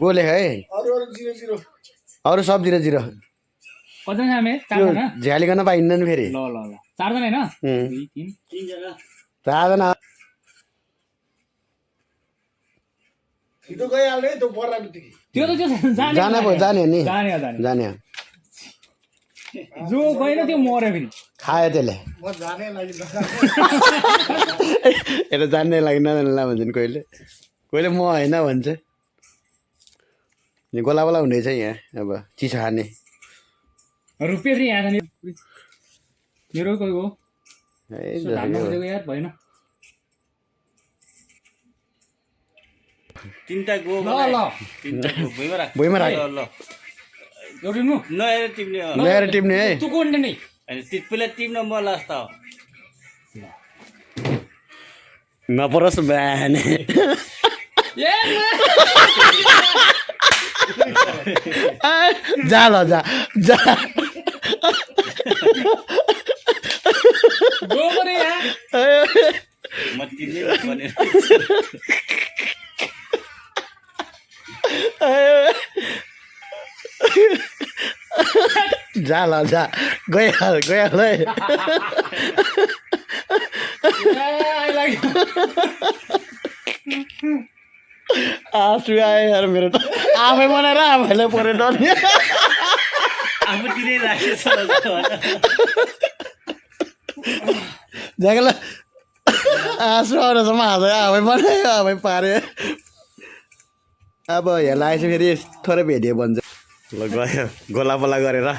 गोले है अरू सब 0-0 कतिजना हामी 4 जना झ्यालिकन पाइन्न फेरि ल ल ल 4 जना हैन 2 3 जना 4 जना छिटो गइहाल्ने त्यो पर्रा बित्तिकै त्यो त त्यो जाने भयो जाने नि जाने जाने जो गएन त्यो मर्यो फेरि खायो त्यसले म जाने लागि यता जान्ने लागि नजान्नेलाई भन्छन् कहिले म होइन भन्छ यो गोलाबोला हुँदैछ यहाँ अब चिसो खाने रुपियाँ चाहिँ यहाँ जाने मेरो कोही हो है धान्न खोजेको यार भएन तीनटा गो ल ल तीनटा गो भुइँमा राख ल एउटा नु नहेर टिप्ने हो ल्याएर टिप्ने है तँ कोन्ने नै अनि तितपले टिप्न म लास्ट हो नपरोस् बिहाने ए जा ल जा जा गो परे यहाँ म तिमीले भनेर जा ल जा गइहाल है आई लाइक आँसु आयो यार मेरो त आफै बनाएर आफैले पऱ्यो डर्ने आफूतिरै राखेछ झ्याकेला आँसु आउनेसम्म आफै बनायो आफै पाऱ्यो अब यहाँ लागेपछि फेरि थोरै भेटियो भन्छ ल गयो गोलाबोला गरेर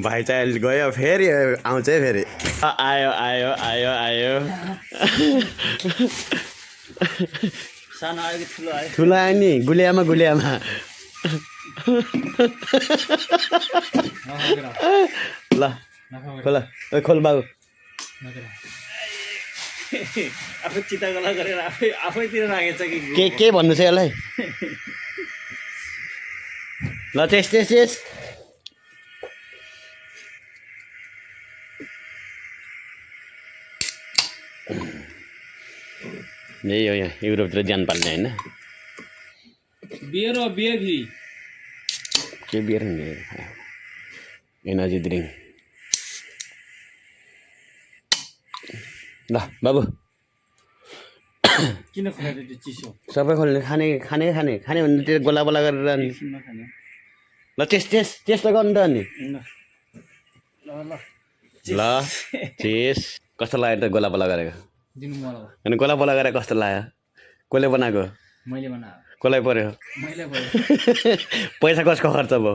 भाइ चाहिँ अहिले गयो फेरि आउँछ है फेरि आयो आयो आयो आयो सानो आयो कि ठुलो आयो ठुलो आयो नि गुलियामा ल खोल ओ खोल बाबु आफू चितागला गरेर आफैतिर राखेछ कि के भन्नु छ यसलाई ल त्यस यही हो यहाँ युरोपतिर ज्यान पाल्ने होइन बियर हो बियर फेरि के बियर एनर्जी ड्रिङ्क ल बाबु किन खुवाएर त्यो चिसो सबै खोल्ने खाने भने त्यो गोलाबोला गरेर अनि नखाने ल त्यस त गर्नु त अनि ल ल ल चेस कस्तो लाग्यो त गोलाबोला गरेको दिनु मलाई अनि गोलाबोला गरेर कस्तो लाग्यो कसले बनाएको मैले बनाएको कसलाई पऱ्यो मैले भयो पैसा कसको खर्च भयो